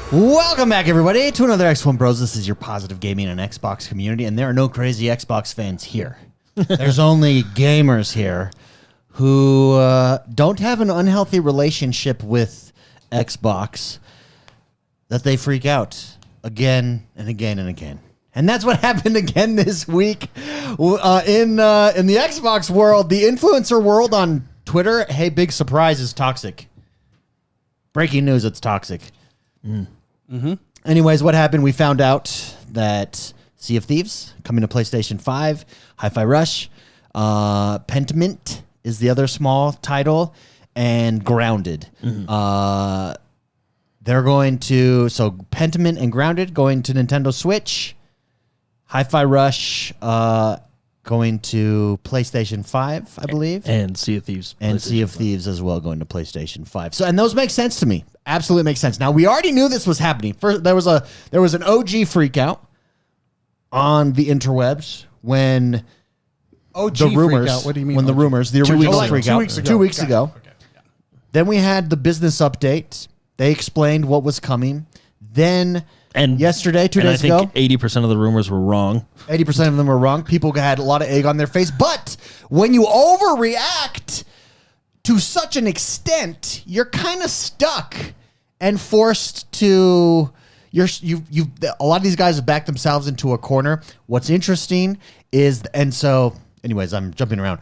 Welcome back, everybody, to another XoneBros. This is your positive gaming and Xbox community, and there are no crazy Xbox fans here. There's only gamers here who don't have an unhealthy relationship with Xbox that they freak out again and again and again. And that's what happened again this week in the Xbox world, the influencer world on Twitter. Hey, big surprise, is toxic. Breaking news, it's toxic. Anyways, what happened? We found out that Sea of Thieves coming to PlayStation 5, Hi-Fi Rush, Pentiment is the other small title, and Grounded. They're going to, so Pentiment and Grounded going to Nintendo Switch, Hi-Fi Rush going to PlayStation 5, I believe. And Sea of Thieves. And Sea of Thieves as well going to PlayStation 5. So, and those make sense to me. Absolutely makes sense. Now, we already knew this was happening. First, there was an OG freak out on the interwebs when the rumors. Freak out. What do you mean? When the rumors, the original freak out. 2 weeks ago. Okay. Yeah. Then we had the business update. They explained what was coming. Then yesterday, 2 days ago, I think 80% of the rumors were wrong. 80% of them were wrong. People had a lot of egg on their face. But when you overreact to such an extent, you're kind of stuck and forced to. A lot of these guys have backed themselves into a corner. What's interesting is, and so, anyways, I'm jumping around.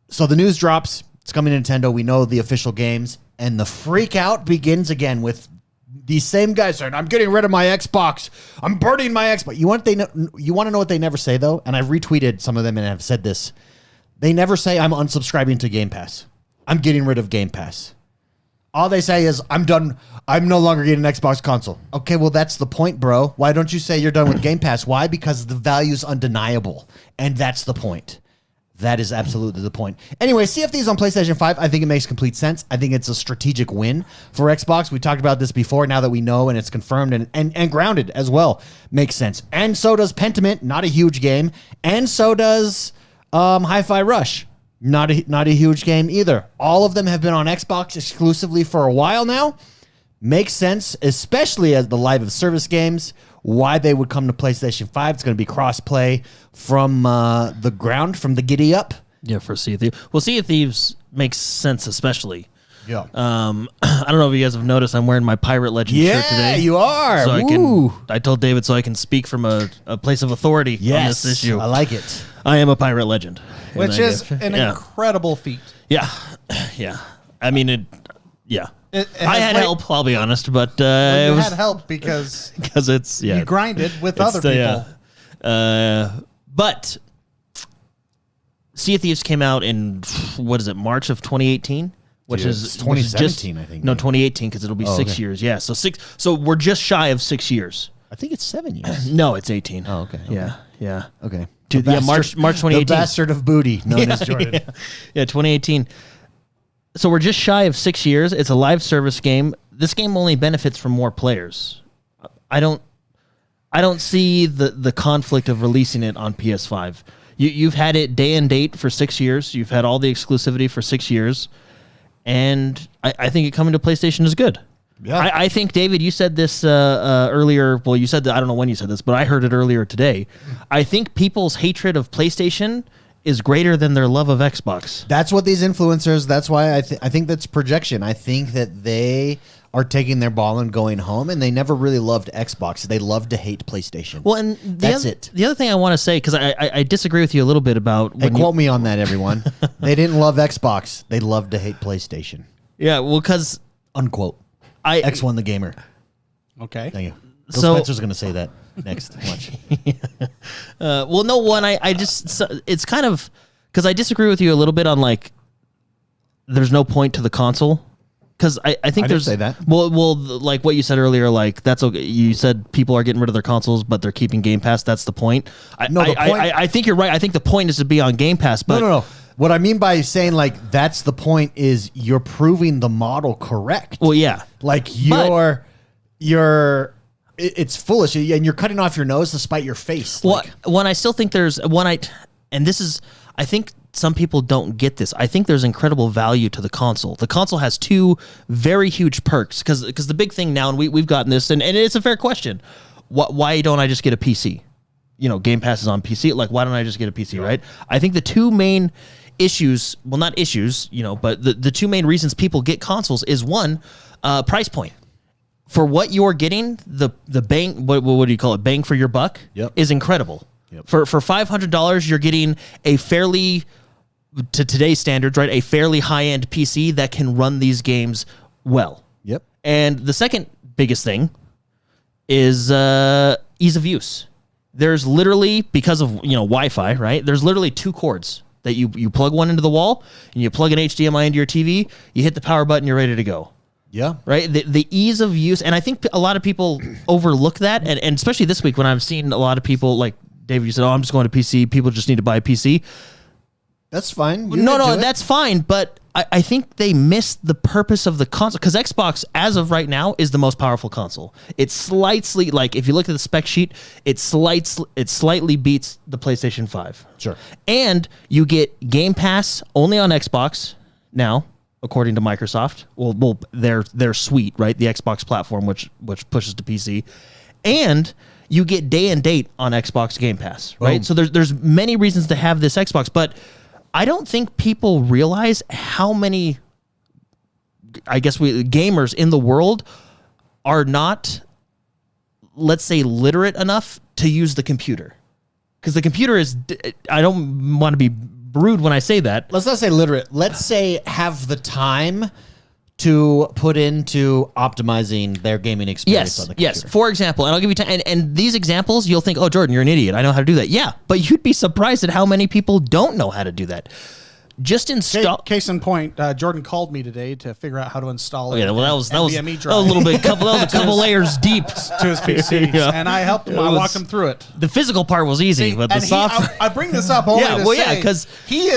So the news drops. It's coming to Nintendo. We know the official games, and the freak out begins again with these same guys saying, "I'm getting rid of my Xbox. I'm burning my Xbox." You want to know what they never say though? And I've retweeted some of them and have said this. They never say, "I'm unsubscribing to Game Pass. I'm getting rid of Game Pass." All they say is, "I'm done. I'm no longer getting an Xbox console." Okay, well, that's the point, bro. Why don't you say you're done with Game Pass? Why? Because the value's undeniable. And that's the point. That is absolutely the point. Anyway, Sea of Thieves on PlayStation 5, I think it makes complete sense. I think it's a strategic win for Xbox. We talked about this before. Now that we know and it's confirmed, and Grounded as well makes sense. And so does Pentiment, not a huge game. And so does Hi-Fi Rush. Not a huge game either. All of them have been on Xbox exclusively for a while now. Makes sense, especially as the live service games, why they would come to PlayStation 5. It's going to be crossplay from the ground, from the giddy up. Yeah, for Sea of Thieves. Well, Sea of Thieves makes sense, especially. Yeah. I don't know if you guys have noticed, I'm wearing my Pirate Legend shirt today. Yeah, you are. So I told David so I can speak from a place of authority on this issue. I like it. I am a Pirate Legend. Which is an incredible feat. Yeah. Yeah. I mean, yeah. It I had help, I'll be honest, but you it was had help because it's you grinded with other people. But Sea of Thieves came out in March of 2018, which is 2017, I think. No, 2018 because it'll be 6 years. Yeah, so we're just shy of 6 years. I think it's 7 years. No, it's 18. Oh, okay. Yeah. Okay. March 2018. The bastard of booty known as Jordan. Yeah, 2018. So we're just shy of 6 years. It's a live service game. This game only benefits from more players. I don't see the conflict of releasing it on PS5. You've had it day and date for 6 years. You've had all the exclusivity for 6 years. And I think it coming to PlayStation is good. Yeah. I think, David, you said this earlier. Well, you said that, I don't know when you said this, but I heard it earlier today. I think people's hatred of PlayStation is greater than their love of Xbox. That's what these influencers, that's why I think that's projection. I think that they are taking their ball and going home, and they never really loved Xbox. They loved to hate PlayStation. Well, and the other thing I want to say, because I disagree with you a little bit about... quote me on that, everyone. They didn't love Xbox. They loved to hate PlayStation. Yeah, well, because... Unquote. X1 the gamer. Okay. Thank you. Phil Spencer's going to say that next. Watch. Well, no, one, I just... It's kind of... Because I disagree with you a little bit on, like, there's no point to the console. Because I think there's... say that. Well, like what you said earlier, like, that's okay. You said people are getting rid of their consoles, but they're keeping Game Pass. That's the point. I think you're right. I think the point is to be on Game Pass, but... No. What I mean by saying, like, that's the point is you're proving the model correct. Well, yeah. Like, it's foolish, and you're cutting off your nose to spite your face. Well, I still think there's one, and this is, I think some people don't get this. I think there's incredible value to the console. The console has two very huge perks because the big thing now, and we've gotten this, and it's a fair question. Why don't I just get a PC? Game Pass is on PC. Like, why don't I just get a PC, right? I think the two main issues, well, not issues, but the two main reasons people get consoles is one, price point. For what you're getting, the bang, what do you call it? Bang for your buck is incredible. Yep. For $500, you're getting a fairly, to today's standards, right, a fairly high-end PC that can run these games well. Yep. And the second biggest thing is ease of use. There's literally, because of Wi-Fi, right? There's literally two cords that you plug one into the wall and you plug an HDMI into your TV. You hit the power button, you're ready to go. Yeah. Right. The ease of use, and I think a lot of people overlook that, and especially this week when I've seen a lot of people like David. You said, "Oh, I'm just going to PC. People just need to buy a PC." That's fine. No, that's fine. But I think they missed the purpose of the console because Xbox, as of right now, is the most powerful console. It slightly, like if you look at the spec sheet, it slightly beats the PlayStation 5. Sure. And you get Game Pass only on Xbox now, according to Microsoft. Well, their suite, right? The Xbox platform, which pushes to PC, and you get day and date on Xbox Game Pass, right? So there's many reasons to have this Xbox, but I don't think people realize how many, gamers in the world are not, let's say, literate enough to use the computer. Because the computer is, I don't want to be rude when I say that. Let's not say literate. Let's say have the time to put into optimizing their gaming experience on the computer. Yes. For example, and I'll give you time. And these examples, you'll think, "Oh, Jordan, you're an idiot. I know how to do that." Yeah, but you'd be surprised at how many people don't know how to do that. Just install. Case in point, Jordan called me today to figure out how to install. That was a drive little bit, that was a couple layers deep to his PC, and I helped him. I walked him through it. The physical part was easy, but the software. I bring this up only to say because he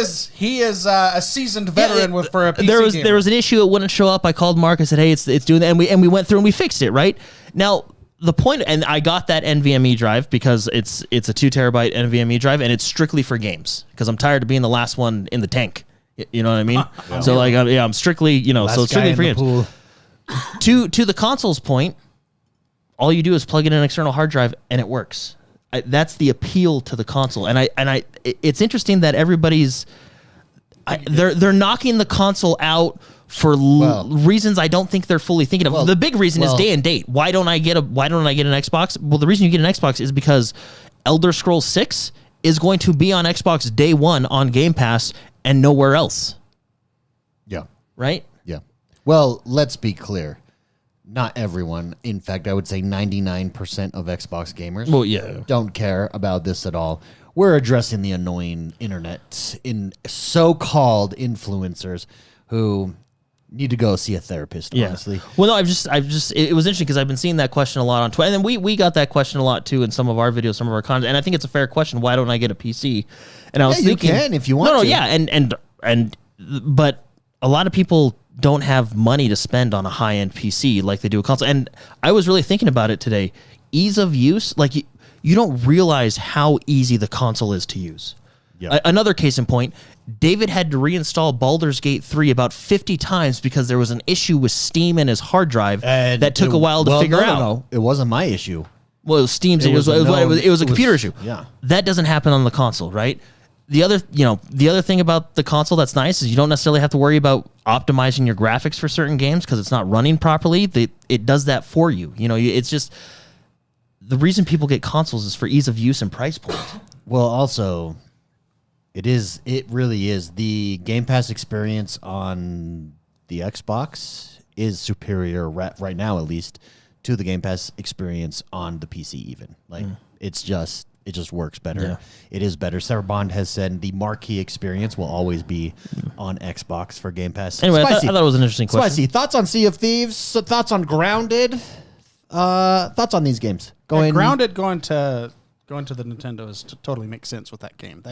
is a seasoned veteran for a PC gamer. There was an issue; it wouldn't show up. I called Mark. I said, "Hey, it's doing that," and we went through and we fixed it. Right now. The point, and I got that NVMe drive because it's a 2 terabyte NVMe drive, and it's strictly for games because I'm tired of being the last one in the tank. You know what I mean? So like, I'm strictly, so it's strictly for games. To the console's point, all you do is plug in an external hard drive and it works. That's the appeal to the console, and it's interesting that everybody's they're knocking the console out for reasons I don't think they're fully thinking of. The big reason is day and date. Why don't I get an Xbox? Well, the reason you get an Xbox is because Elder Scrolls 6 is going to be on Xbox day one on Game Pass and nowhere else. Yeah. Right? Yeah. Well, let's be clear. Not everyone, in fact, I would say 99% of Xbox gamers don't care about this at all. We're addressing the annoying internet in so-called influencers who need to go see a therapist, honestly. Well, no, it was interesting because I've been seeing that question a lot on Twitter. And then we got that question a lot too in some of our videos, some of our content. And I think it's a fair question. Why don't I get a PC? And I was thinking, you can if you want to. No, yeah. But a lot of people don't have money to spend on a high-end PC like they do a console. And I was really thinking about it today. Ease of use, like you don't realize how easy the console is to use. Yep. Another case in point, David had to reinstall Baldur's Gate 3 about 50 times because there was an issue with Steam and his hard drive that took a while to figure out. No, it wasn't my issue. Well, it was Steam's. It was a computer issue. Yeah. That doesn't happen on the console, right? The other thing about the console that's nice is you don't necessarily have to worry about optimizing your graphics for certain games because it's not running properly. It does that for you. It's just the reason people get consoles is for ease of use and price point. Well, also, it really is. The Game Pass experience on the Xbox is superior right now, at least, to the Game Pass experience on the PC even. Like, it just works better. Yeah. It is better. Sarah Bond has said the marquee experience will always be on Xbox for Game Pass. Anyway, I thought it was an interesting question. Spicy. Thoughts on Sea of Thieves? Thoughts on Grounded? Thoughts on these games? Grounded going to the Nintendo totally makes sense with that game.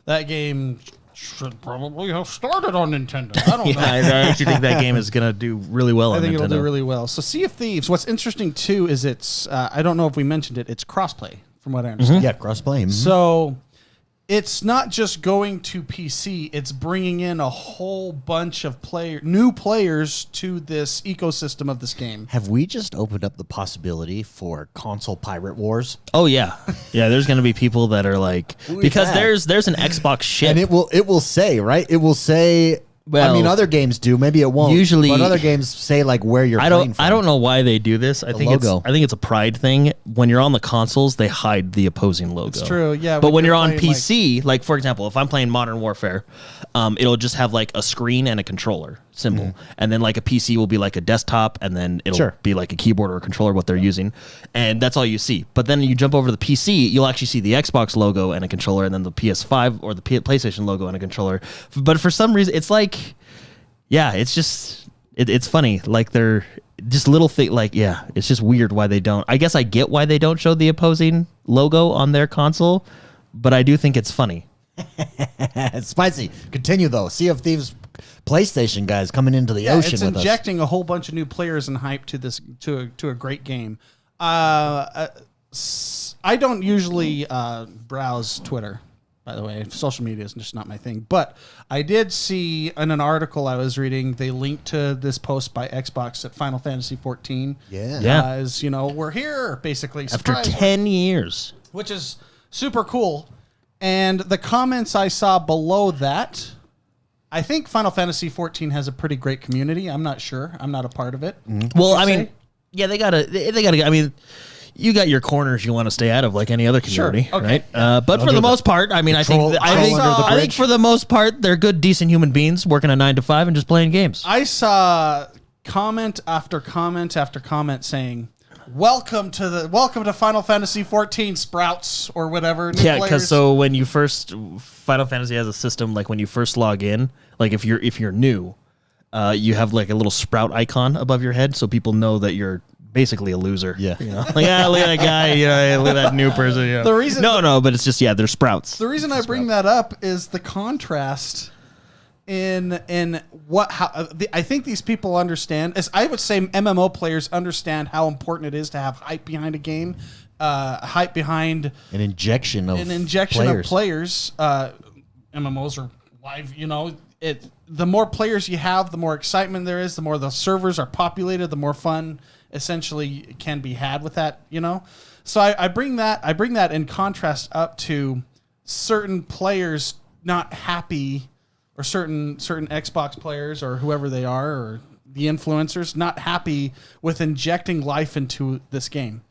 That game should probably have started on Nintendo. I don't know. I actually think that game is going to do really well on Nintendo. I think it'll do really well. So Sea of Thieves, what's interesting too is it's, I don't know if we mentioned it, it's crossplay from what I understand. Yeah, crossplay. So it's not just going to PC, it's bringing in a whole bunch of new players to this ecosystem of this game. Have we just opened up the possibility for console pirate wars? Oh yeah, yeah. There's gonna be people that are like, because there's an Xbox ship, and it will say, right? It will say. Well, I mean, other games do. Maybe it won't. Usually, but other games say like where you're playing from. I don't know why they do this. I think it's a pride thing. When you're on the consoles, they hide the opposing logo. It's true, yeah. But when you're on PC, like for example, if I'm playing Modern Warfare, it'll just have like a screen and a controller symbol, and then like a PC will be like a desktop, and then it'll be like a keyboard or a controller what they're using, and that's all you see. But then you jump over to the PC, you'll actually see the Xbox logo and a controller, and then the PS5 or the PlayStation logo and a controller. But for some reason, it's like. Yeah, it's just it's funny. Like they're just little thing. Like it's just weird why they don't. I guess I get why they don't show the opposing logo on their console, but I do think it's funny. It's spicy. Continue though. Sea of Thieves PlayStation guys coming into the ocean. It's with injecting a whole bunch of new players and hype to this to a great game. I don't usually browse Twitter. By the way, social media is just not my thing. But I did see in an article I was reading, they linked to this post by Xbox at Final Fantasy 14. Yeah. As, we're here, basically. After Surprise. 10 years. Which is super cool. And the comments I saw below that, I think Final Fantasy 14 has a pretty great community. I'm not sure. I'm not a part of it. Well, I mean, yeah, they gotta, I mean... You got your corners you want to stay out of, like any other community, right? But for the most part, I mean, I think for the most part, they're good, decent human beings working a 9 to 5 and just playing games. I saw comment after comment after comment saying, "Welcome to Final Fantasy 14 Sprouts or whatever." Yeah, because when you first Final Fantasy has a system like when you first log in, like if you're new, you have like a little sprout icon above your head, so people know that you're basically a loser. Yeah. Like, look at that guy, look at that new person. The reason but it's just, they're sprouts. The reason I bring that up is the contrast in I think these people understand, as I would say MMO players understand how important it is to have hype behind a game, hype behind an injection of players. MMOs are live, the more players you have, the more excitement there is, the more the servers are populated, the more fun essentially can be had with that, So I bring that in contrast up to certain players not happy, or certain Xbox players or whoever they are, or the influencers not happy with injecting life into this game.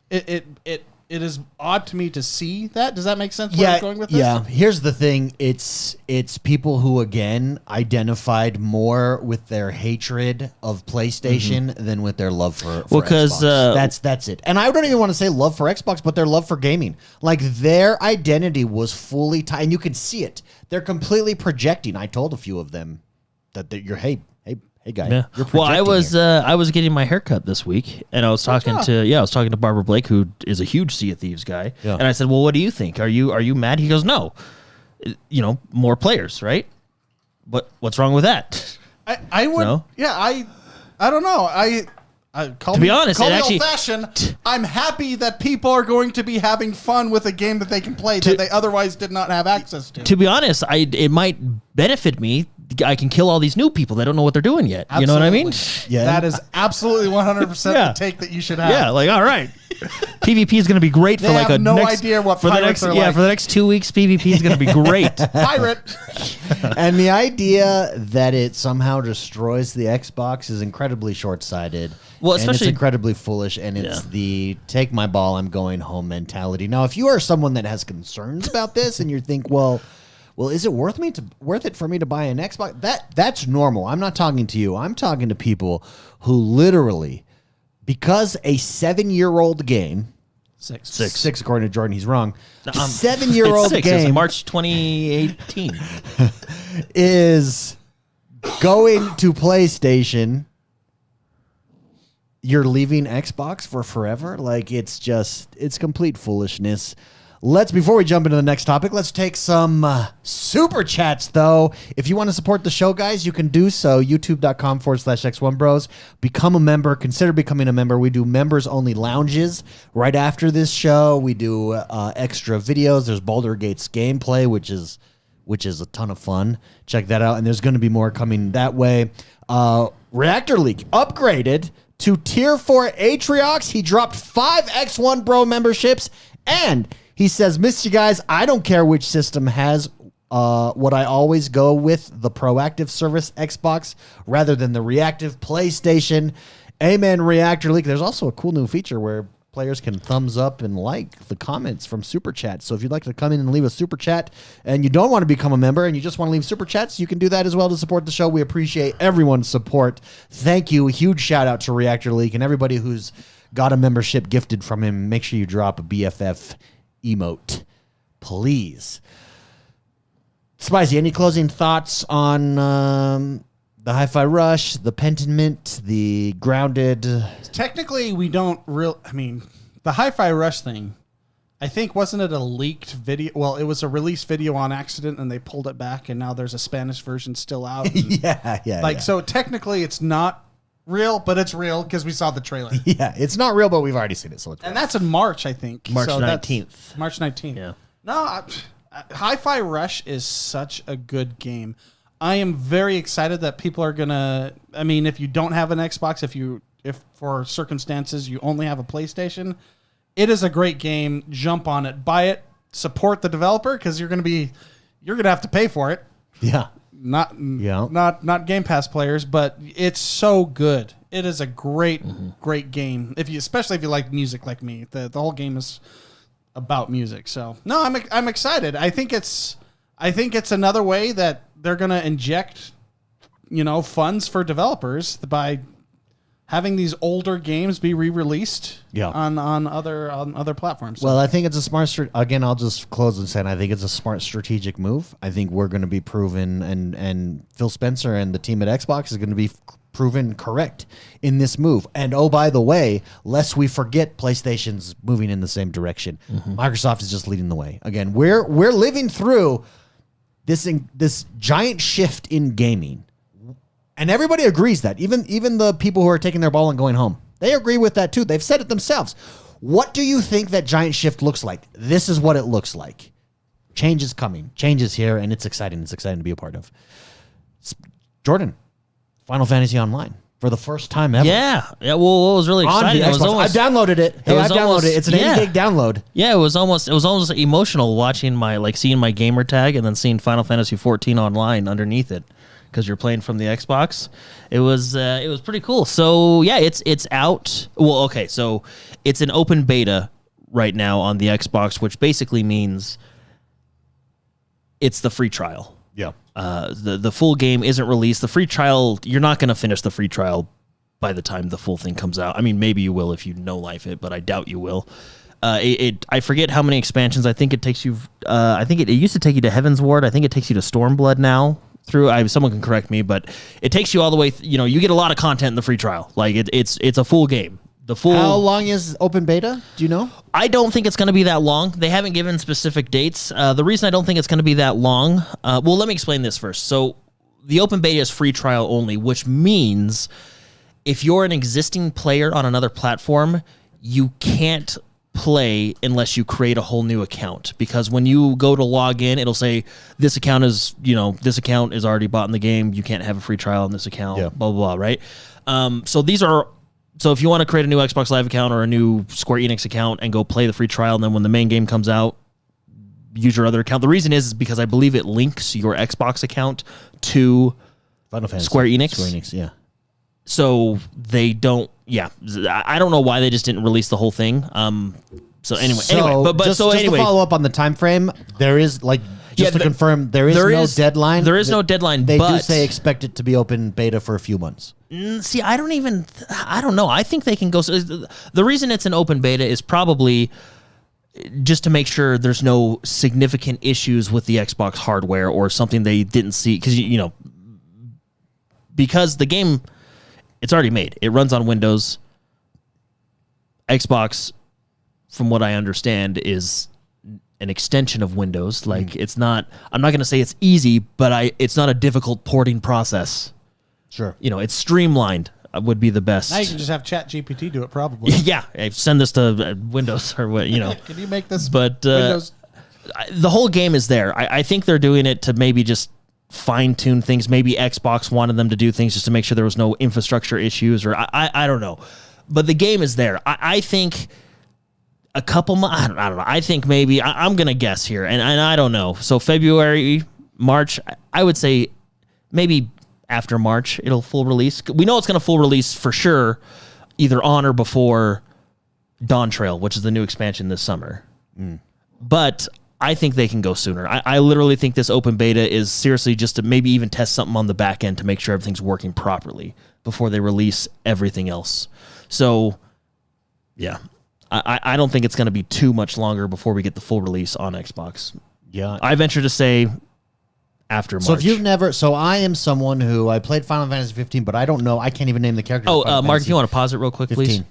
It is odd to me to see that. Does that make sense? Where I'm going with this? Yeah. Here's the thing. It's people who again identified more with their hatred of PlayStation than with their love for Xbox. That's it. And I don't even want to say love for Xbox, but their love for gaming. Like their identity was fully tied, and you can see it. They're completely projecting. I told a few of them that hey guy. Yeah. Well, I was getting my haircut this week, and I was talking to Barbara Blake, who is a huge Sea of Thieves guy, and I said, "Well, what do you think? Are you mad?" He goes, "No, more players, right? What's wrong with that?" I would, I don't know. To be honest, it actually old-fashioned. I'm happy that people are going to be having fun with a game that they can play that they otherwise did not have access to. To be honest, it might benefit me. I can kill all these new people that don't know what they're doing yet. Absolutely. You know what I mean? Yeah, that is absolutely 100% the take that you should have. Yeah, like all right, PvP is going to be great for like idea what pirates are like. For the next 2 weeks, PvP is going to be great. Pirate. And the idea that it somehow destroys the Xbox is incredibly short-sighted. Well, and especially it's incredibly foolish, and it's the take my ball, I'm going home mentality. Now, if you are someone that has concerns about this, and you think, well, is it worth it for me to buy an Xbox? That's normal. I'm not talking to you. I'm talking to people who literally, because a 7-year-old game, six according to Jordan, he's wrong. 7-year-old game, it's March 2018, is going to PlayStation. You're leaving Xbox for forever. Like it's complete foolishness. Before we jump into the next topic, let's take some super chats, though. If you want to support the show, guys, you can do so. YouTube.com/XoneBros. Become a member. Consider becoming a member. We do members-only lounges right after this show. We do extra videos. There's Baldur Gates gameplay, which is a ton of fun. Check that out. And there's going to be more coming that way. Reactor League upgraded to Tier 4 Atriox. He dropped 5 X1Bro memberships, and he says, "Missed you guys. I don't care which system has what I always go with, the proactive service Xbox rather than the reactive PlayStation." Amen, Reactor League. There's also a cool new feature where players can thumbs up and like the comments from Super Chat. So if you'd like to come in and leave a Super Chat and you don't want to become a member and you just want to leave Super Chats, you can do that as well to support the show. We appreciate everyone's support. Thank you. A huge shout out to Reactor League and everybody who's got a membership gifted from him. Make sure you drop a BFF emote, please. Spicy, any closing thoughts on the Hi-Fi Rush, the Pentiment, the Grounded? Technically, we don't real. I mean, the Hi-Fi Rush thing, I think, wasn't it a leaked video? Well, it was a released video on accident, and they pulled it back, and now there's a Spanish version still out. Yeah. So technically, it's not real, but it's real because we saw the trailer. Yeah, it's not real, but we've already seen it. So it's and that's in March, I think. March So 19th. March 19th. Yeah. No, Hi-Fi Rush is such a good game. I am very excited that people are gonna. I mean, if you don't have an Xbox, if for circumstances you only have a PlayStation, it is a great game. Jump on it, buy it, support the developer because you're gonna have to pay for it. Yeah. Not Game Pass players, but it's so good. It is a great game. Especially if you like music like me, the whole game is about music. So no, I'm excited. I think it's another way that they're gonna inject, funds for developers by having these older games be re-released on other platforms. So. Well, I think it's a smart. Again, I'll just close and say I think it's a smart strategic move. I think we're going to be proven, and Phil Spencer and the team at Xbox is going to be proven correct in this move. And oh, by the way, lest we forget, PlayStation's moving in the same direction. Microsoft is just leading the way. Again, we're living through this giant shift in gaming. And everybody agrees that. Even the people who are taking their ball and going home, they agree with that too. They've said it themselves. What do you think that giant shift looks like? This is what it looks like. Change is coming. Change is here, and it's exciting. It's exciting to be a part of. Jordan, Final Fantasy Online for the first time ever. Yeah. Well, what was really exciting? I downloaded it. I downloaded it. It's an 80 gig download. Yeah, it was almost emotional watching seeing my gamer tag and then seeing Final Fantasy 14 online underneath it. Because you're playing from the Xbox, it was pretty cool. So yeah, it's out. Well, okay, so it's an open beta right now on the Xbox, which basically means it's the free trial. Yeah. The full game isn't released. The free trial, you're not going to finish the free trial by the time the full thing comes out. I mean, maybe you will if you no life it, but I doubt you will. I forget how many expansions. I think it takes you. I think it used to take you to Heaven's Ward. I think it takes you to Stormblood now. Someone can correct me, but it takes you all the way. You get a lot of content in the free trial. Like it's a full game. How long is open beta? Do you know? I don't think it's going to be that long. They haven't given specific dates. The reason I don't think it's going to be that long. Well, let me explain this first. So the open beta is free trial only, which means if you're an existing player on another platform, you can't play unless you create a whole new account, because when you go to log in, it'll say this account is already bought in the game. You can't have a free trial on this account. Yeah. Blah blah blah. Right. So if you want to create a new Xbox Live account or a new Square Enix account and go play the free trial, and then when the main game comes out, use your other account. The reason is because I believe it links your Xbox account to Final Fantasy. Square Enix. Square Enix, yeah. So they don't. Yeah, I don't know why they just didn't release the whole thing. So anyway, just to follow up on the time frame, there is to confirm there is no deadline. There is no deadline. They do say expect it to be open beta for a few months. See, I don't know. I think they can go. The reason it's an open beta is probably just to make sure there's no significant issues with the Xbox hardware or something they didn't see, because the game, it's already made. It runs on Windows. Xbox, from what I understand, is an extension of Windows. Like it's not. I'm not going to say it's easy, but it's not a difficult porting process. Sure. It's streamlined. Would be the best. Now you can just have ChatGPT do it, probably. Yeah, send this to Windows or what, Can you make this But Windows? the whole game is there. I think they're doing it to maybe just fine-tune things. Maybe Xbox wanted them to do things just to make sure there was no infrastructure issues, or I don't know. But the game is there. I think a couple months, I don't know. I think maybe, I'm going to guess here, and I don't know. So February, March, I would say maybe after March, it'll full release. We know it's going to full release for sure, either on or before Dawn Trail, which is the new expansion this summer. But I think they can go sooner. I literally think this open beta is seriously just to maybe even test something on the back end to make sure everything's working properly before they release everything else. So, yeah, I don't think it's going to be too much longer before we get the full release on Xbox. Yeah. I venture to say after March. So if you've never, I am someone who I played Final Fantasy 15, but I don't know. I can't even name the characters. Mark, if you want to pause it real quick, 15. please.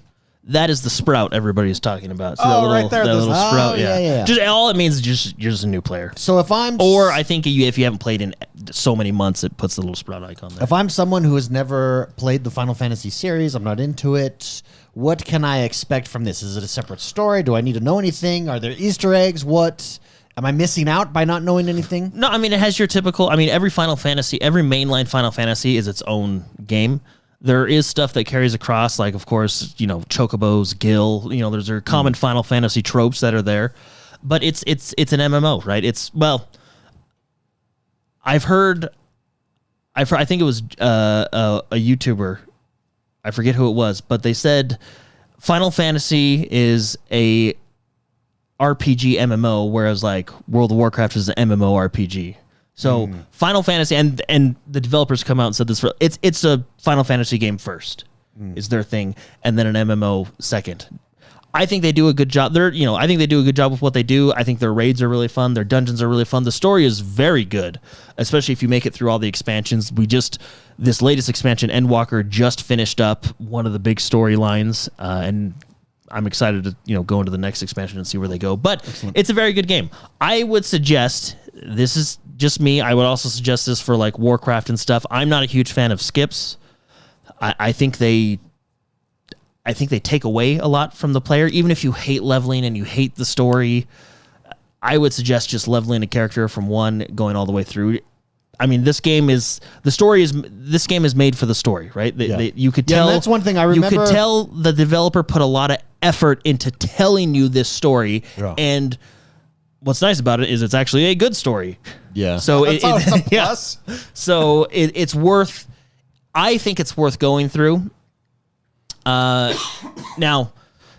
That is the sprout everybody's talking about. See right there, that this- little sprout. yeah. Just all it means is you're just a new player. So if I'm, Or I think if you haven't played in so many months, it puts the little sprout icon there. if I'm someone who has never played the Final Fantasy series, I'm not into it. What can I expect from this? Is it a separate story? Do I need to know anything? Are there Easter eggs? What am I missing out by not knowing anything? No, I mean, it has your typical. I mean, every mainline Final Fantasy is its own game. There is stuff that carries across, like, of course, Chocobos, Gil. There's common Final Fantasy tropes that are there, but it's an MMO, right? I think it was a YouTuber. I forget who it was, but they said Final Fantasy is a RPG MMO, whereas like World of Warcraft is an MMO RPG. So Final Fantasy and the developers come out and said this. It's a Final Fantasy game first, is their thing, and then an MMO second. I think they do a good job. I think they do a good job with what they do. I think their raids are really fun. Their dungeons are really fun. The story is very good, especially if you make it through all the expansions. This latest expansion, Endwalker, just finished up one of the big storylines, and I'm excited to go into the next expansion and see where they go. But It's a very good game. I would suggest, this is just me, I would also suggest this for like Warcraft and stuff. I'm not a huge fan of skips. I think they take away a lot from the player. Even if you hate leveling and you hate the story, I would suggest just leveling a character from 1 going all the way through. I mean, this game is made for the story, right? You could tell. That's one thing I remember. You could tell the developer put a lot of effort into telling you this story, and what's nice about it is it's actually a good story. Yeah. So That's always a plus. So it's worth. I think it's worth going through. Now,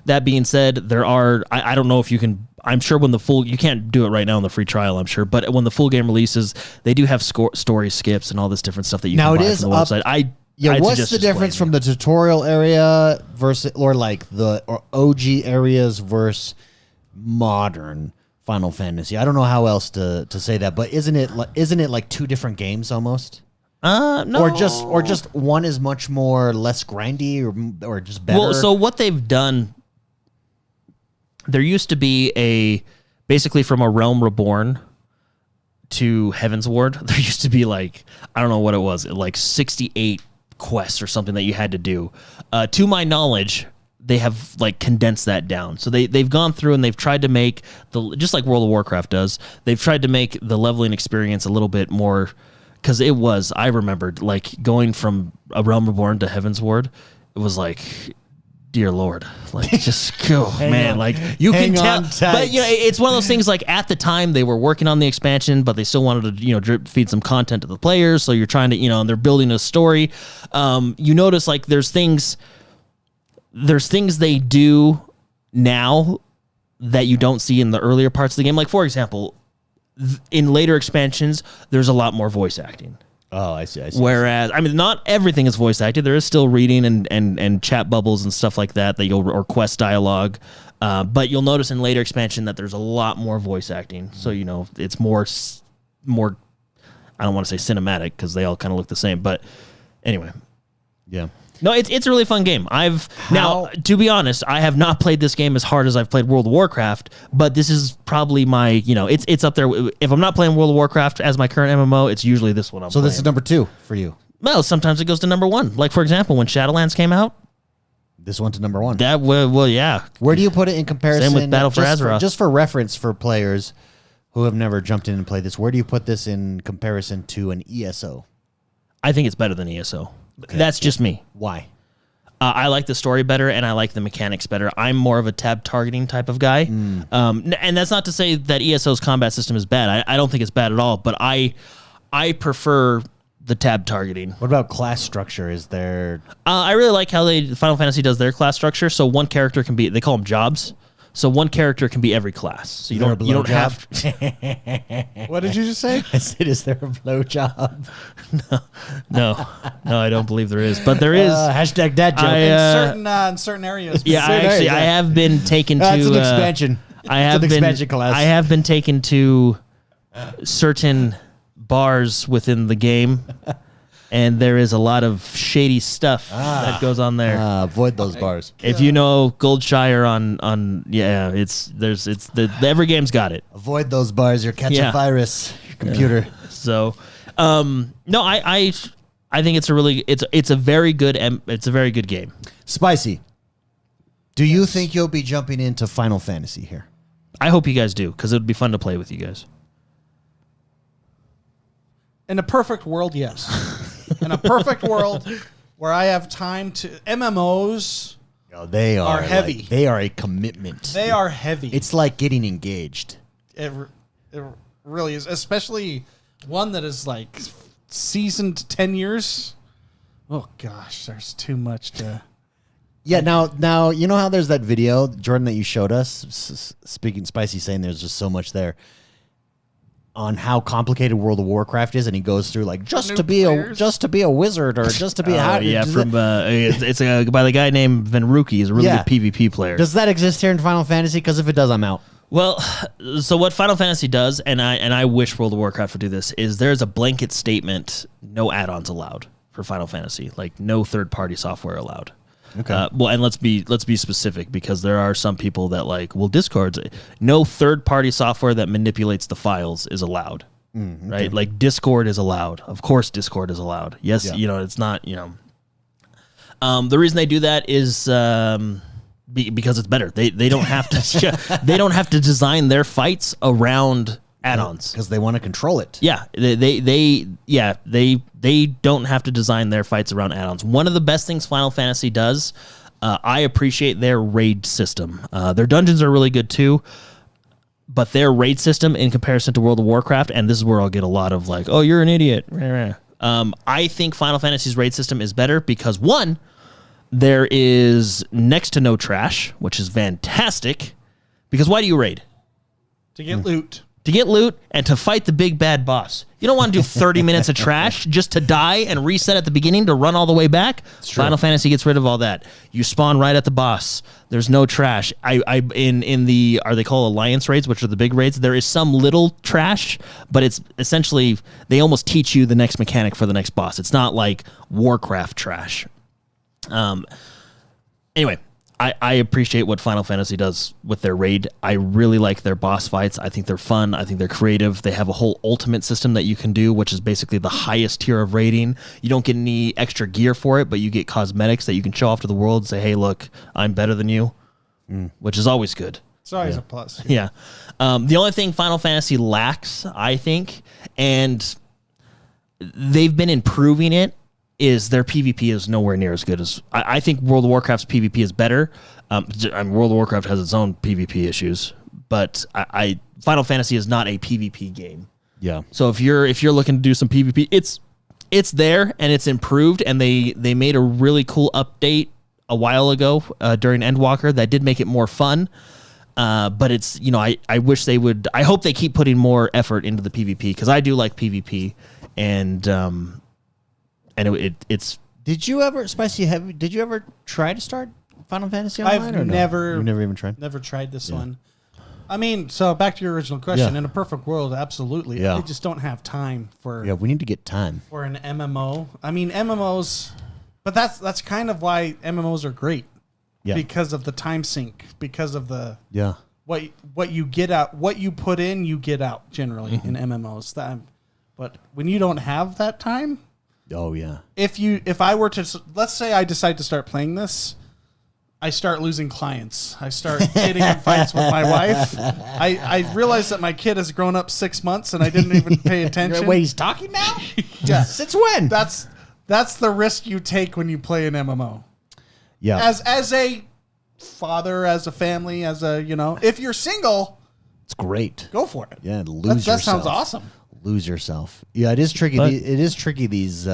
that being said, there are. I don't know if you can. I'm sure when you can't do it right now in the free trial, I'm sure, but when the full game releases, they do have story skips and all this different stuff that you can buy from the website. I'd what's suggest the just difference playing from the tutorial area versus, or like the OG areas versus modern Final Fantasy? I don't know how else to say that, but isn't it like 2 different games almost? No. Or just one is much more less grindy or just better. Well, so what they've done, there used to be basically from a Realm Reborn to Heaven's Ward, there used to be like, I don't know what it was, like 68 quests or something that you had to do. To my knowledge, they have like condensed that down. So they've gone through and they've tried to make just like World of Warcraft does, they've tried to make the leveling experience a little bit more, because I remembered like going from a Realm Reborn to Heaven's Ward, it was like, dear Lord, like just go, man. Like you can tell, but it's one of those things. Like at the time, they were working on the expansion, but they still wanted to, drip feed some content to the players. So you're trying to, and they're building a story. You notice like there's things they do now that you don't see in the earlier parts of the game. Like for example, in later expansions, there's a lot more voice acting. Oh, I see. Whereas, I mean, not everything is voice acted. There is still reading and chat bubbles and stuff like that or quest dialogue. But you'll notice in later expansion that there's a lot more voice acting. So, it's more, I don't want to say cinematic because they all kind of look the same. But anyway. Yeah. No, it's a really fun game. Now, to be honest, I have not played this game as hard as I've played World of Warcraft, but this is probably my, it's up there. If I'm not playing World of Warcraft as my current MMO, it's usually this one I'm playing. This is number 2 for you. Well, sometimes it goes to number 1. Like, for example, when Shadowlands came out. This went to number 1. Yeah. Where do you put it in comparison? Same with Battle for Azeroth. Just for reference for players who have never jumped in and played this, where do you put this in comparison to an ESO? I think it's better than ESO. Okay. That's just me. Why? I like the story better, and I like the mechanics better. I'm more of a tab targeting type of guy. And that's not to say that ESO's combat system is bad. I don't think it's bad at all, but I prefer the tab targeting. What about class structure? Is there... I really like how Final Fantasy does their class structure. So one character can be... They call them jobs. So one character can be every class. So you don't have... What did you just say? I said, is there a blowjob? No, I don't believe there is. But there is. Hashtag dad joke. In certain areas. Yeah, I have been taken to... That's an expansion. Expansion class. I have been taken to certain bars within the game, and there is a lot of shady stuff that goes on there. Avoid those bars. If you know Goldshire every game's got it. Avoid those bars. You're catching virus. Your computer. So, no, I think it's a very good game. Spicy. Do you think you'll be jumping into Final Fantasy here? I hope you guys do, because it would be fun to play with you guys. In a perfect world, yes. In a perfect world where I have time to... MMOs they are heavy. They are a commitment. They are heavy. It's like getting engaged. It really is. Especially one that is like seasoned 10 years. Oh, gosh. There's too much to... Yeah, now you know how there's that video, Jordan, that you showed us, speaking Spicy, saying there's just so much there, on how complicated World of Warcraft is, and he goes through like just to be a wizard or just to be it's by the guy named Venruki. He's a really good PvP player. Does that exist here in Final Fantasy? Because if it does, I'm out. Well, so what Final Fantasy does, and I wish World of Warcraft would do this, is there's a blanket statement: no add-ons allowed for Final Fantasy, like no third-party software allowed. Okay. Well, and let's be specific, because there are some people that Discord's. No third-party software that manipulates the files is allowed, right? Like Discord is allowed. Of course, Discord is allowed. Yes, it's not. The reason they do that is because it's better. They don't have to. They don't have to design their fights around add-ons because they want to control it. Yeah, they don't have to design their fights around add-ons. One of the best things Final Fantasy does, I appreciate their raid system. Their dungeons are really good too, but their raid system in comparison to World of Warcraft, and this is where I'll get a lot of like, oh, you're an idiot. I think Final Fantasy's raid system is better because, one, there is next to no trash, which is fantastic. Because why do you raid? To get loot. To get loot and to fight the big bad boss. You don't want to do 30 minutes of trash just to die and reset at the beginning to run all the way back. Final Fantasy gets rid of all that. You spawn right at the boss. There's no trash. In the, are they called alliance raids, which are the big raids? There is some little trash, but it's essentially, they almost teach you the next mechanic for the next boss. It's not like Warcraft trash. Anyway, I appreciate what Final Fantasy does with their raid. I really like their boss fights. I think they're fun. I think they're creative. They have a whole ultimate system that you can do, which is basically the highest tier of raiding. You don't get any extra gear for it, but you get cosmetics that you can show off to the world and say, hey, look, I'm better than you, which is always good. It's always a plus. Yeah. The only thing Final Fantasy lacks, I think, and they've been improving it, is their PvP is nowhere near as good as... I think World of Warcraft's PvP is better. World of Warcraft has its own PvP issues, but Final Fantasy is not a PvP game. Yeah. So if you're looking to do some PvP, it's there and it's improved, and they made a really cool update a while ago during Endwalker that did make it more fun. But it's, I wish they would... I hope they keep putting more effort into the PvP, because I do like PvP, and it's... Did you ever, Spicy, did you ever try to start Final Fantasy Online? I've never... You've never even tried? Never tried this one. I mean, so back to your original question. In a perfect world, absolutely. Yeah. I just don't have time for... Yeah, we need to get time. For an MMO. I mean, MMOs... But that's kind of why MMOs are great. Yeah. Because of the time sink, because of the what you get out, what you put in, you get out generally in MMOs. But when you don't have that time, oh yeah. If I were to, let's say I decide to start playing this, I start losing clients. I start getting in fights with my wife. I realize that my kid has grown up 6 months and I didn't even pay attention. Wait, he's talking now? Yeah. Since when? That's the risk you take when you play an MMO. Yeah. As a father, as a family, as a, if you're single, it's great. go for it. Yeah, lose yourself. That sounds awesome. Lose yourself. Yeah, it is tricky. It is tricky, these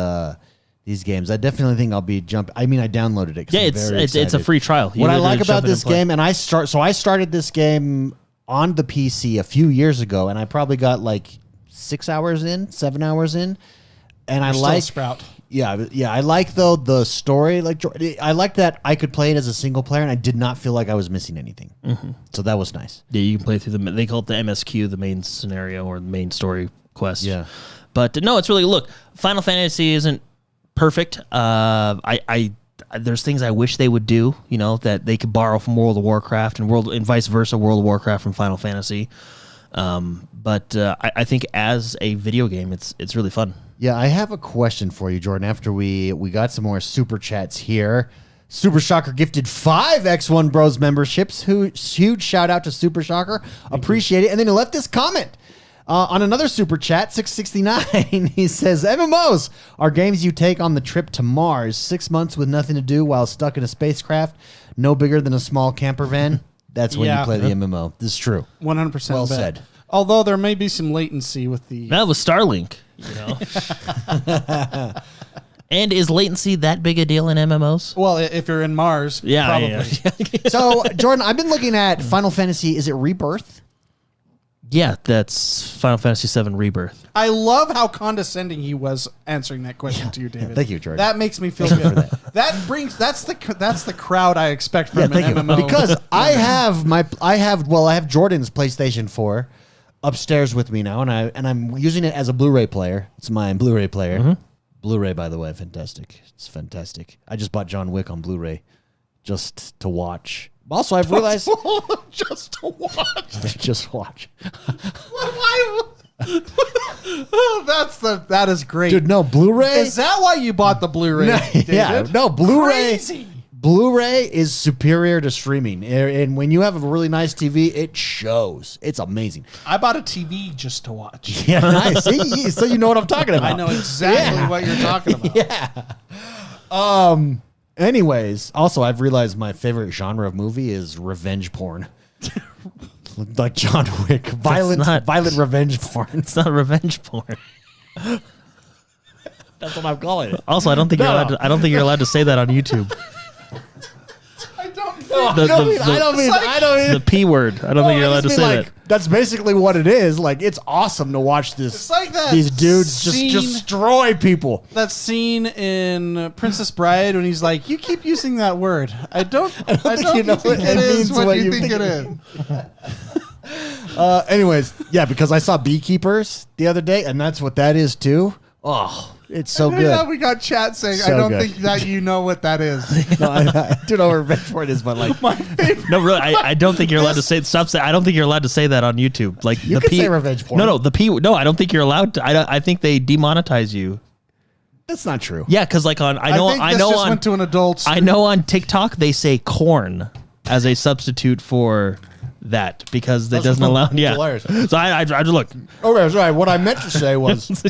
games. I definitely think I'll be jumping. I mean, I downloaded it. Yeah, it's a free trial. What I like about this game, so I started this game on the PC a few years ago, and I probably got like 6 hours in, 7 hours in, and I like Sprout. Yeah. I like though the story. Like I like that I could play it as a single player, and I did not feel like I was missing anything. So that was nice. Yeah, you can play through they call it the MSQ, the main scenario or the main story quest. Yeah, but no, it's really look. Final Fantasy isn't perfect. There's things I wish they would do. That they could borrow from World of Warcraft and vice versa, World of Warcraft from Final Fantasy. But I think as a video game, it's really fun. Yeah, I have a question for you, Jordan. After we got some more super chats here. Super Shocker gifted 5 XoneBros memberships. Huge shout out to Super Shocker. Appreciate it. And then he left this comment on another super chat, 669. He says, MMOs are games you take on the trip to Mars. 6 months with nothing to do while stuck in a spacecraft, no bigger than a small camper van. That's when you play the MMO. This is true. 100% well said. Although there may be some latency with the... That was Starlink, And is latency that big a deal in MMOs? Well, if you're in Mars, probably. Yeah. So, Jordan, I've been looking at Final Fantasy. Is it Rebirth? Yeah, that's Final Fantasy VII Rebirth. I love how condescending he was answing that question to you, David. Thank you, Jordan. That makes me feel good. That's the crowd I expect from an MMO. Because I have Jordan's PlayStation 4 upstairs with me now, and I'm using it as a Blu-ray player. It's my Blu-ray player. Blu-ray, by the way, fantastic. It's fantastic. I just bought John Wick on Blu-ray just to watch. Also, I've realized just to watch. Just watch. That is great, dude. No, Blu-ray. Is that why you bought the Blu-ray? No, Blu-ray. Crazy. Blu-ray is superior to streaming, and when you have a really nice TV, it shows. It's amazing. I bought a TV just to watch. Yeah, nice. See, so you know what I'm talking about. I know exactly what you're talking about. Yeah. Anyways, also I've realized my favorite genre of movie is revenge porn. Like John Wick, violent revenge porn. It's not revenge porn. That's what I'm calling it. Also, I don't think you're allowed to say that on YouTube. I don't mean the P word. I don't think you're allowed to say that. That's basically what it is. Like, it's awesome to watch this. It's like that these dudes scene, just destroy people. That scene in Princess Bride when he's like, "You keep using that word. I don't think it is what you think it is." Anyways, yeah, because I saw Beekeepers the other day, and that's what that is too. Oh, it's so good. Yeah, we got chat saying, so I don't think that you know what that is. No, I do know what revenge porn is, but like my favorite. No, really, I don't think you're allowed to say. Stop saying. I don't think you're allowed to say that on YouTube. Like you can say revenge porn. No, the P. No, I don't think you're allowed to. I think they demonetize you. That's not true. Yeah, because like I know went to an adult. I know on TikTok they say corn as a substitute for that because it doesn't allow. Yeah. Hilarious. So I just look. Okay, sorry. What I meant to say was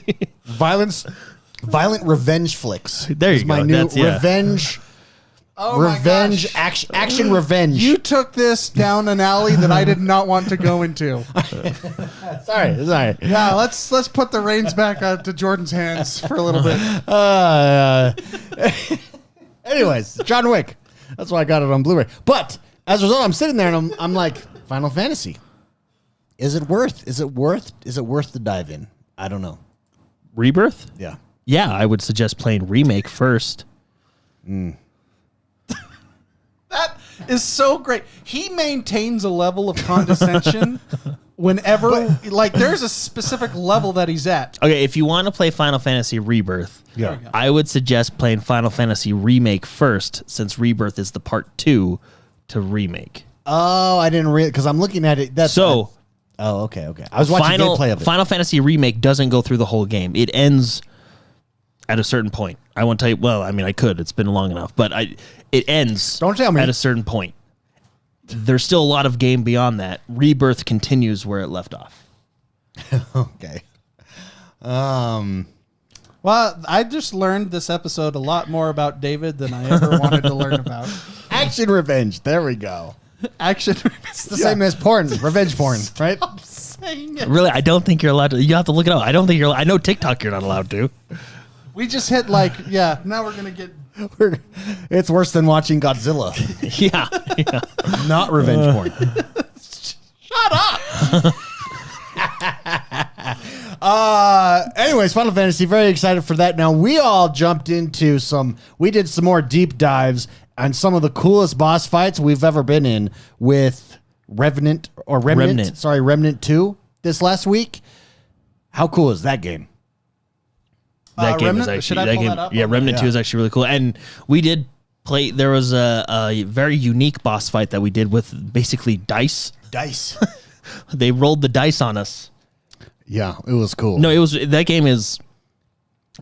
violent revenge flicks. There you go. My new revenge. Oh revenge, action revenge. You took this down an alley that I did not want to go into. Sorry. Yeah, let's put the reins back to Jordan's hands for a little bit. Anyways, John Wick. That's why I got it on Blu-ray. But as a result, I'm sitting there and I'm like, Final Fantasy. Is it worth the dive in? I don't know. Rebirth? Yeah. Yeah, I would suggest playing Remake first. That is so great. He maintains a level of condescension whenever, like, there's a specific level that he's at. Okay, if you want to play Final Fantasy Rebirth, Yeah. I would suggest playing Final Fantasy Remake first, since Rebirth is the part 2 to Remake. Oh, I didn't read because I'm looking at it. That's So, oh, okay. I was watching gameplay of it. Final Fantasy Remake doesn't go through the whole game. It ends at a certain point. I won't tell you. Well, I mean, I could. It's been long enough, but it ends. Don't tell me. At a certain point. There's still a lot of game beyond that. Rebirth continues where it left off. Okay. Well, I just learned this episode a lot more about David than I ever wanted to learn about. Action revenge. There we go. Action. It's the same as porn, revenge porn, right? I'm saying it. Really, I don't think you're allowed to. You have to look it up. I don't think you're. I know TikTok. You're not allowed to. We just hit like, yeah. Now we're gonna get. It's worse than watching Godzilla. Yeah. Not revenge porn. Shut up. Anyways, Final Fantasy, very excited for that. Now, we all jumped into we did some more deep dives on some of the coolest boss fights we've ever been in with Remnant 2 this last week. How cool is that game? That game Remnant? is Should actually I pull that up? Yeah, Remnant 2 is actually really cool. And we did play. There was a very unique boss fight that we did with basically dice. They rolled the dice on us. Yeah, it was cool. No, that game is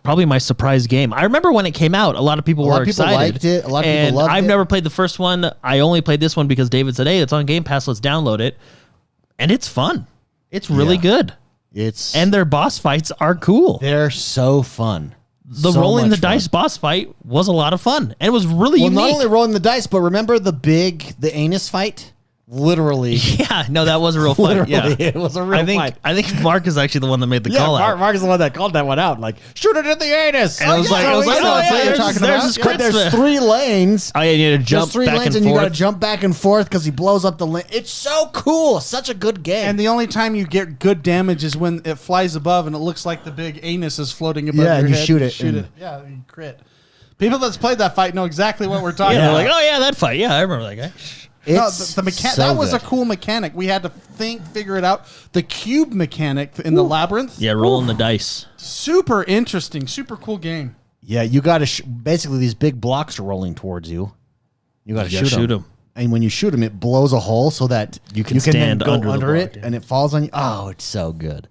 probably my surprise game. I remember when it came out, a lot of people were excited. Liked it. A lot of people loved it. I've never played the first one. I only played this one because David said, "Hey, it's on Game Pass. Let's download it." And it's fun. It's really good. And their boss fights are cool. They're so fun. The rolling the dice boss fight was a lot of fun, and it was really unique. Not only rolling the dice, but remember the anus fight? Literally. Yeah, no, that was a real fight. Yeah, it was a real fight. I think Mark is actually the one that made the call out. Mark is the one that called that one out. Like, shoot it in the anus. And I was like, that's what you're talking about. There's 3 lanes. Oh, yeah, you need to jump There's 3 back lanes, and you got to forth. jump back and forth because he blows up the lane. It's so cool. Such a good game. And the only time you get good damage is when it flies above and it looks like the big anus is floating above your and you head. shoot it. Shoot it. Yeah, you crit. People that's played that fight know exactly what we're talking Yeah, about. they're like, oh yeah, that fight. Yeah, I remember that guy. That was a cool mechanic. We had to figure it out. The cube mechanic in the labyrinth. Yeah, rolling the dice. Super interesting. Super cool game. Yeah, you got to basically these big blocks are rolling towards you. You got to shoot them. And when you shoot them, it blows a hole so that you can stand then go under it, and it falls on you. Oh, it's so good.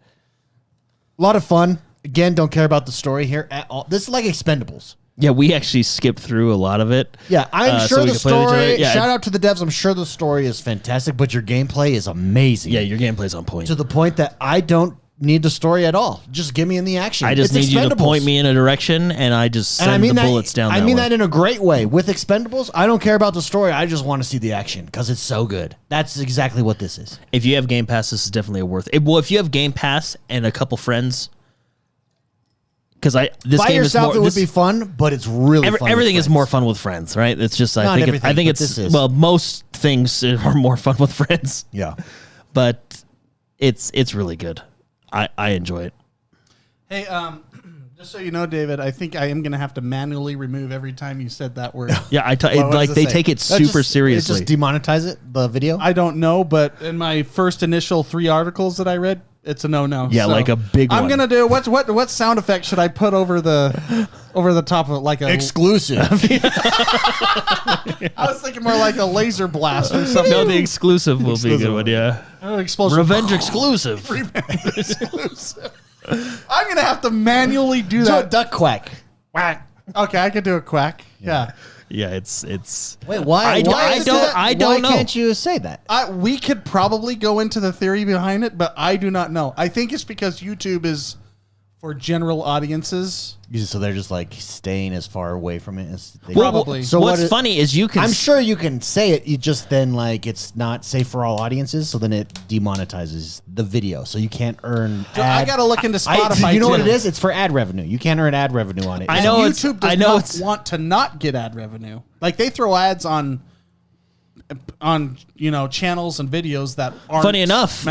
A lot of fun. Again, don't care about the story here at all. This is like Expendables. Yeah, we actually skipped through a lot of it. Yeah, I'm sure so the story. Yeah, shout out to the devs. I'm sure the story is fantastic, but your gameplay is amazing. Yeah, your gameplay's on point. To the point that I don't need the story at all. Just give me in the action. I just need you to point me in a direction, and I just send the bullets down. I mean that in a great way. With Expendables, I don't care about the story. I just want to see the action because it's so good. That's exactly what this is. If you have Game Pass, this is definitely worth it. Well, if you have Game Pass and a couple friends. Because this by game yourself, is more, it would be fun, but it's really fun. Everything is more fun with friends, right? It's just I think it's most things are more fun with friends. Yeah, but it's really good. I enjoy it. Hey, just so you know, David, I think I am going to have to manually remove every time you said that word. Yeah, they take it super seriously. Just demonetize it, the video. I don't know, but in my first initial 3 articles that I read, it's a no. Yeah, so like a big one. I'm gonna do what sound effect should I put over the top of it? Like a exclusive. I was thinking more like a laser blast or something. No, the exclusive will be a good one. Yeah, explosion. Revenge exclusive. I'm gonna have to manually do that. Do a duck quack. Quack. Okay, I could do a quack. Yeah. Yeah, it's. Wait, why? I don't know. Why can't you say that? We could probably go into the theory behind it, but I do not know. I think it's because YouTube is for general audiences. So they're just like staying as far away from it as they Probably. So what's funny is you can. I'm sure you can say it. You just then like it's not safe for all audiences. So then it demonetizes the video. So you can't earn. I got to look into Spotify. You know what it is? It's for ad revenue. You can't earn ad revenue on it. I know YouTube does not want to not get ad revenue. Like they throw ads on channels and videos that aren't. Funny enough,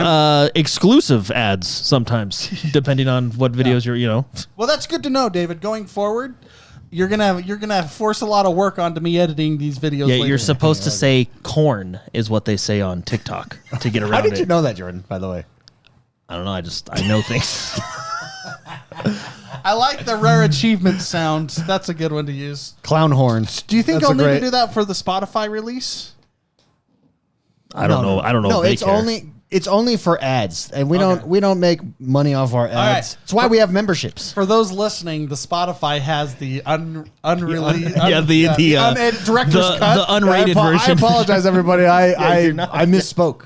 exclusive ads sometimes, depending on what videos you're. Well, that's good to know, David. Going forward, you're gonna force a lot of work onto me editing these videos. Yeah, later. you're supposed to say corn is what they say on TikTok to get around it. How did you know that, Jordan? By the way, I don't know. I know things. I like the rare achievement sound. That's a good one to use. Clown horn. Do you think That's I'll a need great- to do that for the Spotify release? I don't know. I don't know. No, if they it's care. only for ads, and we Okay. don't make money off our ads. right. That's why we have memberships. For those listening, the Spotify has the unreleased, director's cut. the unrated I version. apologize, everybody. I misspoke.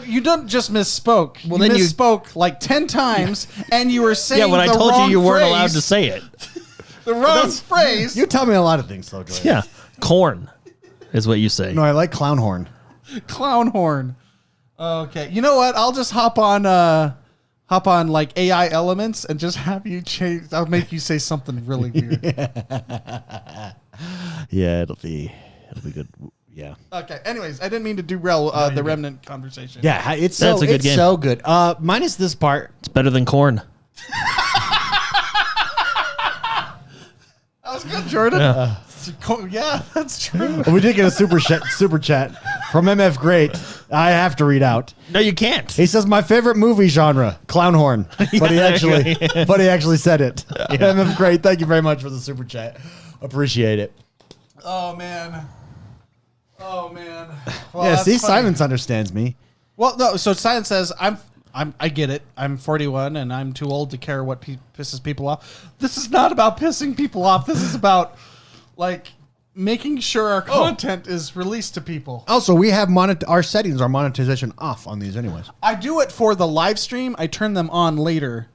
You don't just misspoke. Well, You then you- misspoke like 10 times, and you were saying Yeah, when I the told wrong you weren't phrase, allowed to say it. the wrong phrase. You tell me a lot of things, though, Jordan. Yeah, corn is what you say. No, I like clown horn. Clown horn. Okay, you know what? I'll just hop on like AI elements and just have you change. I'll make you say something really weird. Yeah, it'll be good. Yeah. Okay. Anyways, I didn't mean to derail the remnant conversation. Yeah, it's That's a good game. so good. Minus this part. It's better than corn. That was good, Jordan. Yeah, that's true. We did get a super chat from MF Great. I have to read out. No, you can't. He says my favorite movie genre, clown horn. But he actually said it. MF Great. Thank you very much for the super chat. Appreciate it. Oh man. Well, Yeah, that's see, funny. Silence understands me. Well, no. So Silence says I get it. I'm 41 and I'm too old to care what pisses people off. This is not about pissing people off. This is about like making sure our content is released to people. Also, we have our settings, our monetization off on these anyways. I do it for the live stream. I turn them on later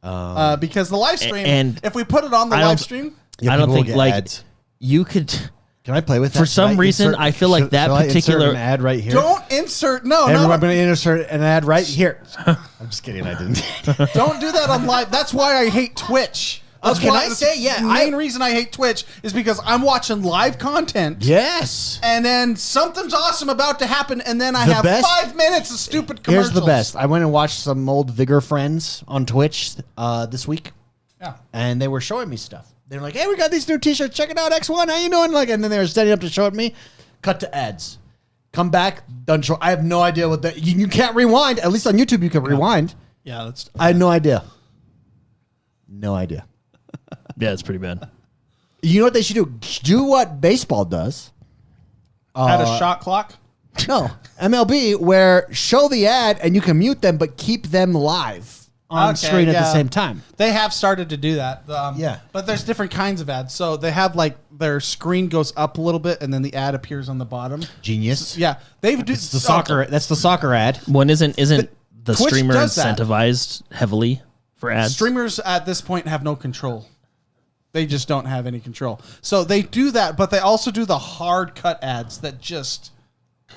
because the live stream. And if we put it on the I don't- live stream, Yeah, I don't people think get like ads. you could. Can I play with that? For some Should reason, I feel like that shall I insert particular- an ad right here. don't insert. No, Everyone, no. I'm going to insert an ad right here. I'm just kidding. I didn't. Don't do that on live. That's why I hate Twitch. That's can why- I say, yeah, The main reason I hate Twitch is because I'm watching live content. Yes. And then something's awesome about to happen, and then I The have best- 5 minutes of stupid commercials. Here's the best. I went and watched some old Vigor friends on Twitch this week, Yeah. and they were showing me stuff. They were like, "Hey, we got these new T-shirts. Check it out, X1. How you doing?" Like, and then they were standing up to show it me. Cut to ads. Come back. Done. Show. I have no idea what that. You can't rewind. At least on YouTube, you can rewind. Yeah, that's I had no idea. No idea. Yeah, it's pretty bad. You know what they should do? Do what baseball does. had a shot clock. No, MLB, where show the ad and you can mute them, but keep them live on Okay, screen at the yeah. same time. They have started to do that. Yeah. But there's different kinds of ads. So they have like their screen goes up a little bit and then the ad appears on the bottom. Genius. Yeah. They've do It's the soccer. That's the soccer ad. One isn't the Twitch streamer does that. incentivized heavily for ads? Streamers at this point have no control. They just don't have any control. So they do that, but they also do the hard cut ads that just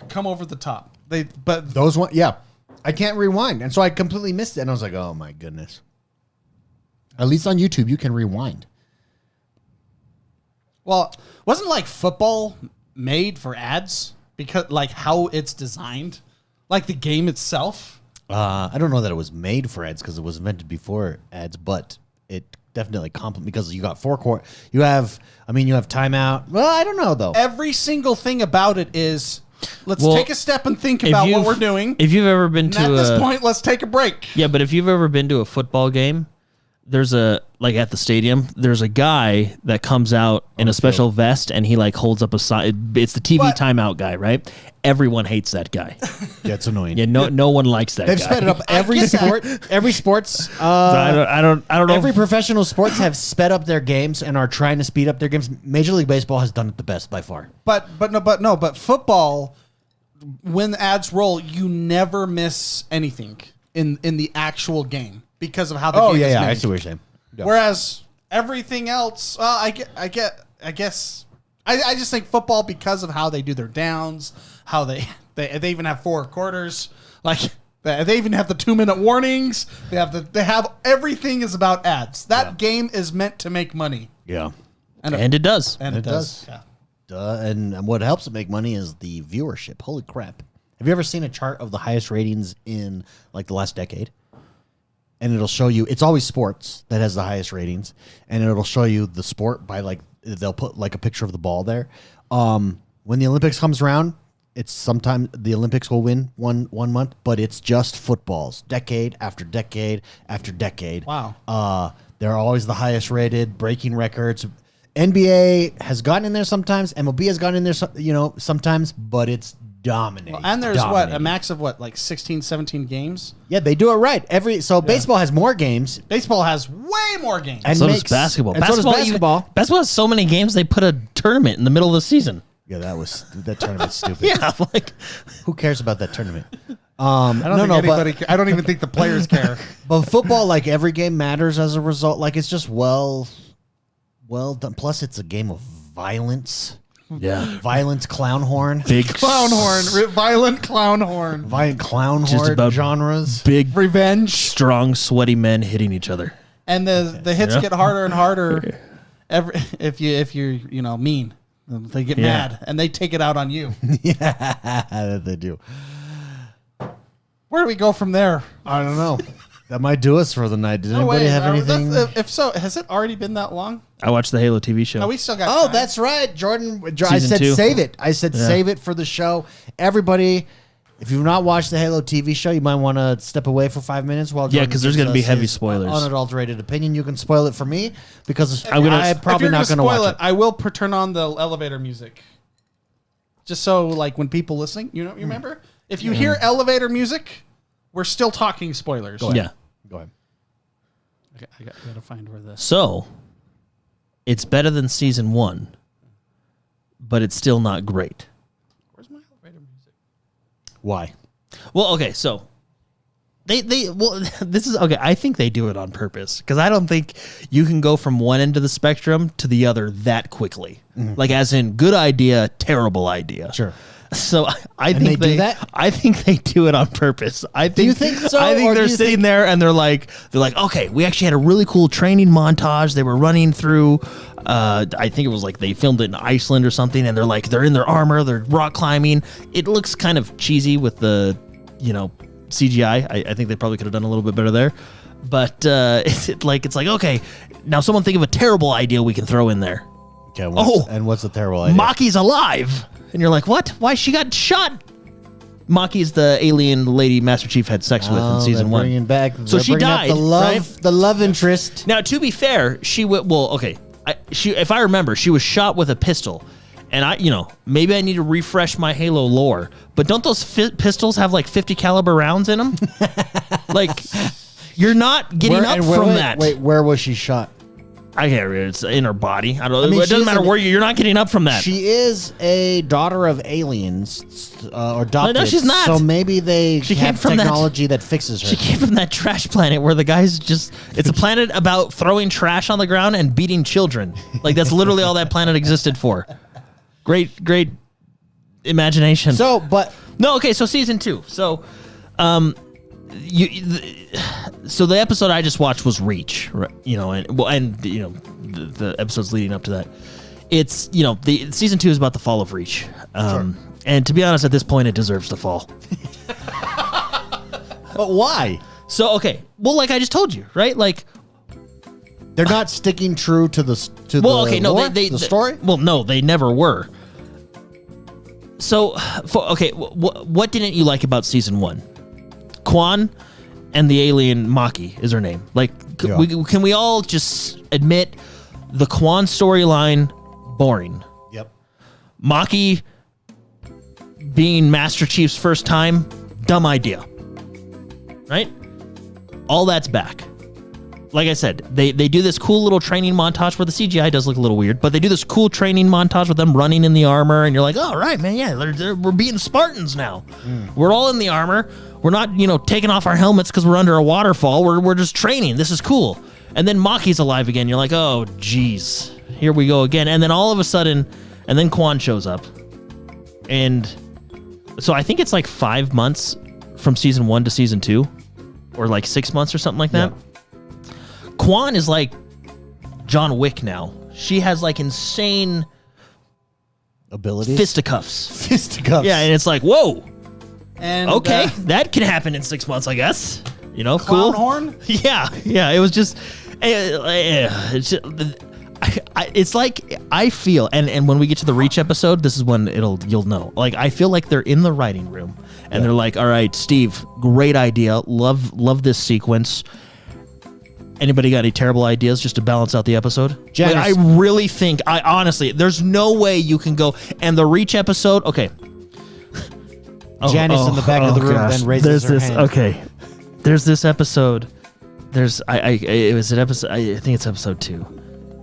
come over the top. Those one, yeah. I can't rewind, and so I completely missed it. And I was like, "Oh my goodness!" At least on YouTube, you can rewind. Well, wasn't like football made for ads because like how it's designed, like the game itself. I don't know that it was made for ads because it was invented before ads, but it definitely because you got you have timeout. Well, I don't know though. Every single thing about it is let's Well, take a step and think about what we're doing. If you've ever been And to at this point, let's take a break. yeah, but if you've ever been to a football game, there's at the stadium, there's a guy that comes out in a special vest and he like holds up a sign. It's the TV But- timeout guy, right? Everyone hates that guy. Yeah, it's annoying. Yeah, no one likes that They've guy. sped it up every get that. sport. Every sports. So I don't know. Every professional sports have sped up their games and are trying to speed up their games. Major League Baseball has done it the best by far. But football, when the ads roll, you never miss anything in the actual game because of how the game is made. I see what you're saying. Yeah. Whereas everything else, I guess I just think football because of how they do their downs, how they even have 4 quarters, like they even have the 2-minute warnings. They have everything is about ads. That game is meant to make money, Yeah. And it does. and it does. Yeah. And what helps it make money is the viewership. Holy crap. Have you ever seen a chart of the highest ratings in like the last decade? And it'll show you, it's always sports that has the highest ratings. And it'll show you the sport by like, they'll put like a picture of the ball there. When the Olympics comes around, it's sometimes the Olympics will win one month, but it's just footballs, decade after decade after decade. Wow. They're always the highest rated, breaking records. NBA has gotten in there sometimes. MLB has gotten in there, sometimes, but it's dominating. And there's a max of like 16, 17 games? Yeah, they do it right. Baseball has more games. Baseball has way more games. And so does basketball. And so does basketball. Basketball has so many games, they put a tournament in the middle of the season. Yeah, that tournament's stupid. Yeah, like who cares about that tournament? I don't even think the players care. But football, like every game matters as a result. Like it's just well done. Plus, it's a game of violence. Yeah, violence, clown horn, big clown horn, violent clown horn, violent clown horn about genres, big revenge, strong, sweaty men hitting each other, and the hits get harder and harder. If you're mean, they get mad and they take it out on you. Yeah, they do. Where do we go from there? I don't know. That might do us for the night. Did anybody have anything? If so, has it already been that long? I watched the Halo TV show. No, we still got time. That's right. I said 2. save it. I said save it for the show. Everybody, if you've not watched the Halo TV show, you might want to step away for 5 minutes while Jordan because there's going to be heavy spoilers. Unadulterated opinion. You can spoil it for me because I'm probably not going to watch it. I will turn on the elevator music. Just so, like, when people listening, you remember? If you hear elevator music, we're still talking spoilers. Go ahead. Yeah. Go ahead. Okay, I got to find where this. So, it's better than season 1, but it's still not great. Where's my elevator music? Why? Well, okay, so this is okay. I think they do it on purpose because I don't think you can go from one end of the spectrum to the other that quickly. Like, as in, good idea, terrible idea. Sure. So I think they do that? I think they do it on purpose. Do you think so? I think Or they're do you sitting there and they're like, okay, we actually had a really cool training montage. They were running through. I think it was like they filmed it in Iceland or something, and they're in their armor, they're rock climbing. It looks kind of cheesy with the, CGI. I think they probably could have done a little bit better there. But it's like okay, now someone think of a terrible idea we can throw in there. Okay. What's the terrible idea? Maki's alive. And you're like, what? Why she got shot? Maki's the alien lady Master Chief had sex with in season 1. Bringing back, so she died. The love interest. Now, to be fair, if I remember, she was shot with a pistol. And maybe I need to refresh my Halo lore. But don't those pistols have like 50 caliber rounds in them? Like, you're not getting up from that. Wait, where was she shot? I can't read it. It's in her body. I don't know. It doesn't matter where you're not getting up from that. She is a daughter of aliens, or adopted. No, she's not. So maybe she came have from technology that fixes her. She came from that trash planet where the guys it's a planet about throwing trash on the ground and beating children. Like, that's literally all that planet existed for. Great imagination. So season 2. So, so the episode I just watched was Reach, right? The episodes leading up to that. It's the season 2 is about the fall of Reach, and to be honest, at this point, it deserves to fall. But why? So like I just told you, right? Like, they're not sticking true to the story. Well, no, they never were. So, what didn't you like about season 1? Quan and the alien Maki is her name. Like, can we all just admit the Quan storyline boring? Yep. Maki being Master Chief's first time, dumb idea. Right? All that's back. Like I said, they do this cool little training montage where the CGI does look a little weird, but they do this cool training montage with them running in the armor, and you're like, all right, man, yeah, we're being Spartans now. We're all in the armor. We're not, taking off our helmets because we're under a waterfall. We're just training. This is cool. And then Maki's alive again. You're like, oh, geez, here we go again. And then all of a sudden, and then Quan shows up. And so I think it's like 5 months from season 1 to season 2, or like 6 months or something like that. Yeah. Quan is like John Wick now. She has like insane abilities. Fisticuffs. Yeah, and it's like, whoa. And okay, that can happen in 6 months, I guess. Cool. Clown horn? Yeah. It was just, it's like I feel, and when we get to the Reach episode, this is when you'll know. Like I feel like they're in the writing room, and they're like, "All right, Steve, great idea. Love this sequence. Anybody got any terrible ideas just to balance out the episode?" Like, I really think, honestly, there's no way you can go and the Reach episode. Okay, Janice in the back of the room then raises her hand. Okay, there's this episode. It was an episode. I think it's episode 2.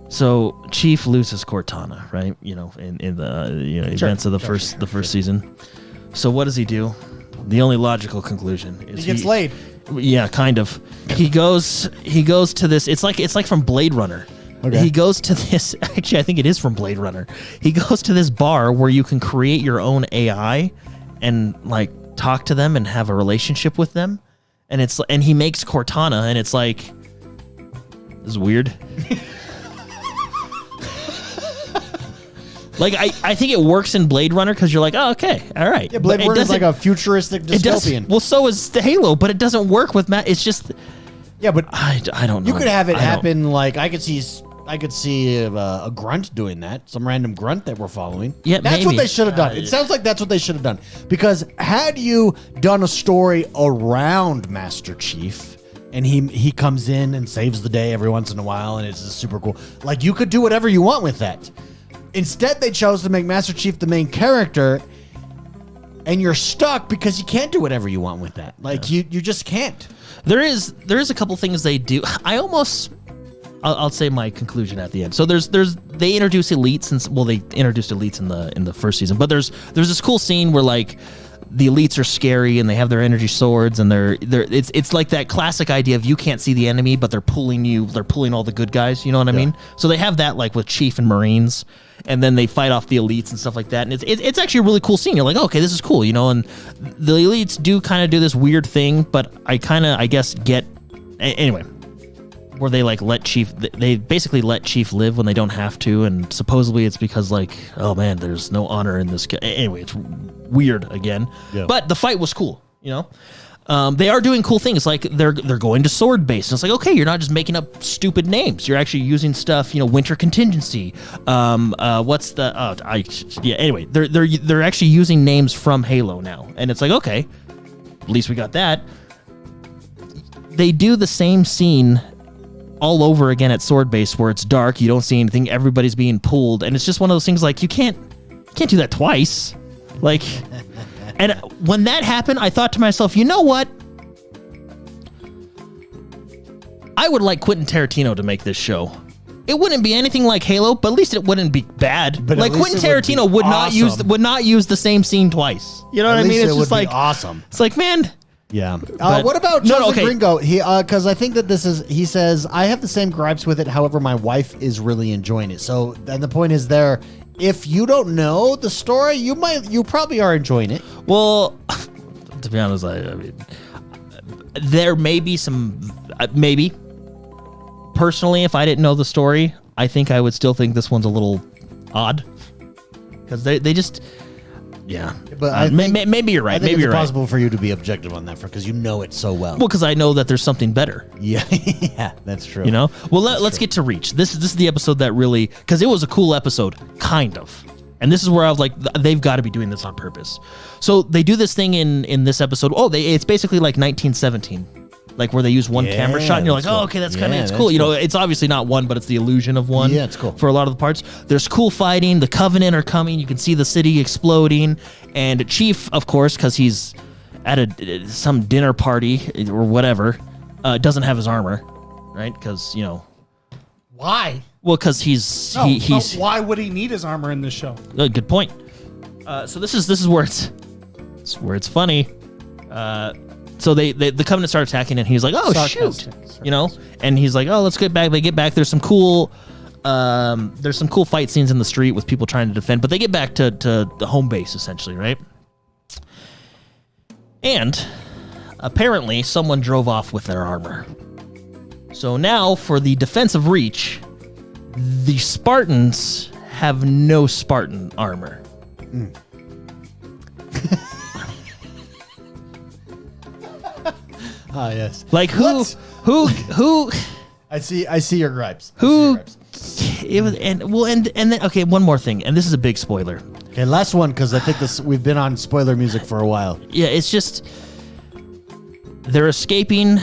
So Chief loses Cortana, right? You know, in the events of the first season. So what does he do? The only logical conclusion is he gets laid. Yeah, kind of. He goes to this. It's like from Blade Runner. Okay. He goes to this. Actually, I think it is from Blade Runner. He goes to this bar where you can create your own AI and like talk to them and have a relationship with them. And he makes Cortana, and it's like, this is weird. Like I think it works in Blade Runner because you're like, oh, okay, all right. Yeah, Blade Runner is like a futuristic dystopian. Well, so is the Halo, but it doesn't work with Matt. It's just, yeah, but I don't know. You could have it happen like I could see a grunt doing that, some random grunt that we're following. Yeah, that's maybe. what they should have done. It sounds like that's what they should have done, because had you done a story around Master Chief and he comes in and saves the day every once in a while and it's super cool, like you could do whatever you want with that. Instead, they chose to make Master Chief the main character, and you're stuck because you can't do whatever you want with that. Like you just can't. There is a couple things they do. I'll say my conclusion at the end. So they introduce elites, and they introduced elites in the first season, but there's this cool scene where like the elites are scary and they have their energy swords, and it's like that classic idea of you can't see the enemy, but they're pulling all the good guys. You know what I mean? So they have that like with Chief and Marines, and then they fight off the elites and stuff like that. And it's actually a really cool scene. You're like, okay, this is cool, you know. And the elites do kind of do this weird thing, but I guess get anyway. Where they like they basically let Chief live when they don't have to, and supposedly it's because like, oh man, there's no honor in this. Anyway, it's weird again, but the fight was cool, you know. They are doing cool things, like they're going to sword base, and it's like, okay, you're not just making up stupid names, you're actually using stuff, you know, winter contingency. What's the anyway, they're actually using names from Halo now, and it's like, okay, at least we got that. They do the same scene all over again at Sword Base where it's dark, you don't see anything, everybody's being pulled, and it's just one of those things like you can't do that twice. Like, and when that happened, I thought to myself, you know what? I would like Quentin Tarantino to make this show. It wouldn't be anything like Halo, but at least it wouldn't be bad. But like Quentin Tarantino would not use the same scene twice. You know what I mean? It's just like awesome. It's like, man. Yeah. What about Chosen Gringo? Because I think that he says, I have the same gripes with it. However, my wife is really enjoying it. So then the point is there, if you don't know the story, you probably are enjoying it. Well, to be honest, I mean, there may be some, maybe. Personally, if I didn't know the story, I think I would still think this one's a little odd. Because they just... Yeah, but maybe you're right. Maybe it's possible for you to be objective on that because you know it so well. Well, because I know that there's something better. Yeah, yeah, that's true. You know. Well, let's get to Reach. This is the episode that really, because it was a cool episode, kind of. And this is where I was like, they've got to be doing this on purpose. So they do this thing in this episode. It's basically like 1917. Like where they use one camera shot, and you're like, oh, okay, that's kind of, it's cool. You know, it's obviously not one, but it's the illusion of one. Yeah, it's cool. For a lot of the parts. There's cool fighting. The Covenant are coming. You can see the city exploding. And Chief, of course, because he's at some dinner party or whatever, doesn't have his armor, right? Because, you know. Why? Well, because he's... why would he need his armor in this show? Good point. So this is where it's funny. So the Covenant start attacking, and he's like, "Oh shoot!" You know, and he's like, "Oh, let's get back." They get back. There's some cool fight scenes in the street with people trying to defend, but they get back to the home base essentially, right? And apparently, someone drove off with their armor. So now, for the defense of Reach, the Spartans have no Spartan armor. Ah, yes. Like who? I see your gripes. Who? It was and then okay. One more thing, and this is a big spoiler. Okay, last one because I think we've been on spoiler music for a while. Yeah, it's just they're escaping.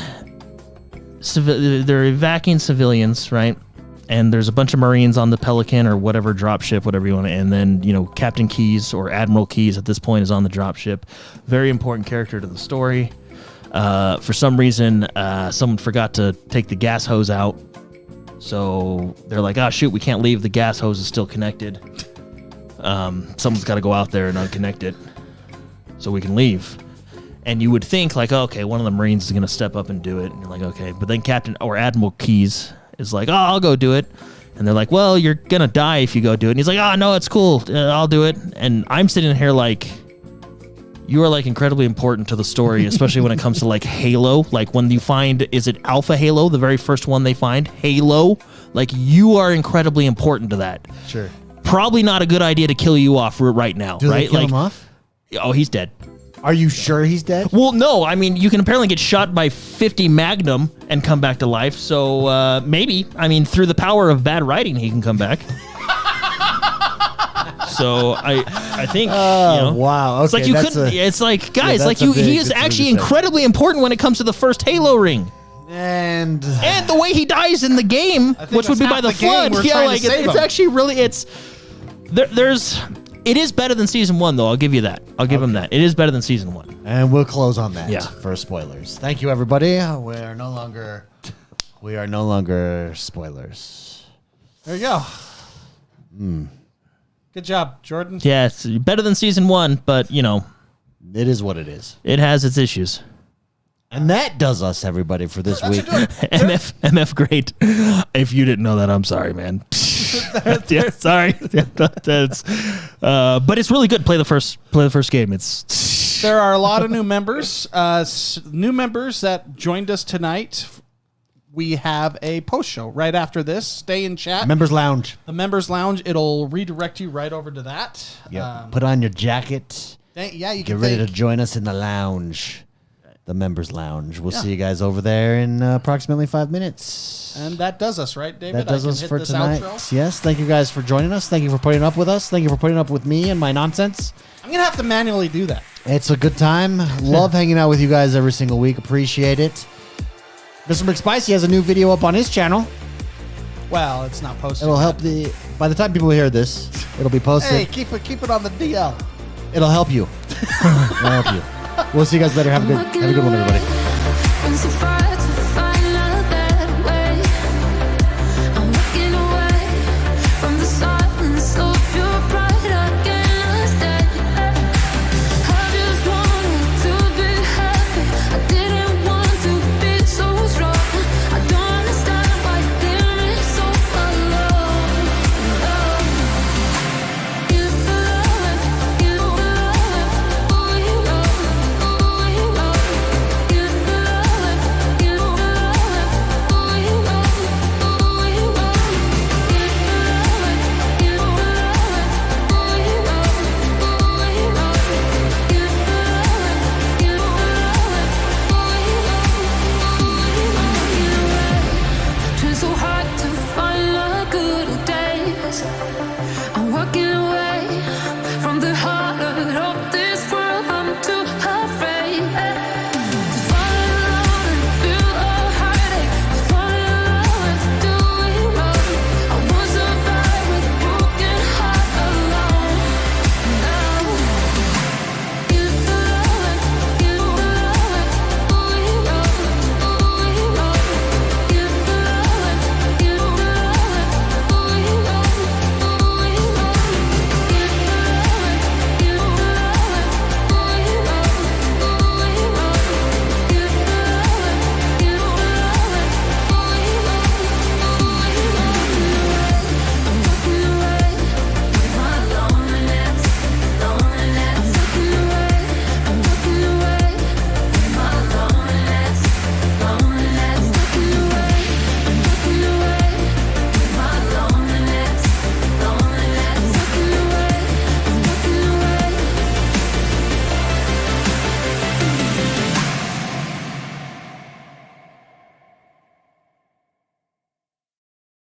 They're evacuating civilians, right? And there's a bunch of Marines on the Pelican or whatever dropship, whatever you want to. And then Captain Keyes or Admiral Keyes at this point is on the dropship. Very important character to the story. For some reason, someone forgot to take the gas hose out. So they're like, oh, shoot, we can't leave. The gas hose is still connected. Someone's got to go out there and unconnect it so we can leave. And you would think, like, okay, one of the Marines is going to step up and do it. And you're like, okay. But then Captain or Admiral Keyes is like, oh, I'll go do it. And they're like, well, you're going to die if you go do it. And he's like, oh, no, it's cool. I'll do it. And I'm sitting here like, you are like incredibly important to the story, especially when it comes to like Halo. Like when you find, is it Alpha Halo, the very first one they find? Halo? Like you are incredibly important to that. Sure. Probably not a good idea to kill you off right now, Do right? they kill him off? Oh, he's dead. Are you sure he's dead? Well, no. I mean, you can apparently get shot by 50 Magnum and come back to life. So maybe, I mean, through the power of bad writing, he can come back. So I think wow. Okay, it's like you couldn't. It's like guys, like you. He is actually incredibly important when it comes to the first Halo ring. And the way he dies in the game, which would be by the flood. Yeah, like it's actually really there's. It is better than season 1, though. I'll give you that. I'll give him that. It is better than season 1. And we'll close on that. Yeah. For spoilers. Thank you, everybody. We are no longer spoilers. There you go. Good job, Jordan. Yeah, it's better than season 1, but it is what it is. It has its issues. And that does us, everybody, for this week. MF great. If you didn't know that, I'm sorry, man. Yeah, sorry. But it's really good. Play the first game. There are a lot of new members. New members that joined us tonight. We have a post show right after this. Stay in chat. Members Lounge. The Members Lounge. It'll redirect you right over to that. Yep. Put on your jacket. Yeah, you get ready to join us in the lounge. The Members Lounge. We'll see you guys over there in approximately 5 minutes. And that does us, right, David? That does us for tonight. Outro. Yes, thank you guys for joining us. Thank you for putting up with us. Thank you for putting up with me and my nonsense. I'm going to have to manually do that. It's a good time. Love hanging out with you guys every single week. Appreciate it. Mr. McSpicy has a new video up on his channel. Well, it's not posted. It'll help by the time people hear this, it'll be posted. Hey, keep it on the DL. It'll help you. It'll help you. We'll see you guys later. Have a good one, everybody.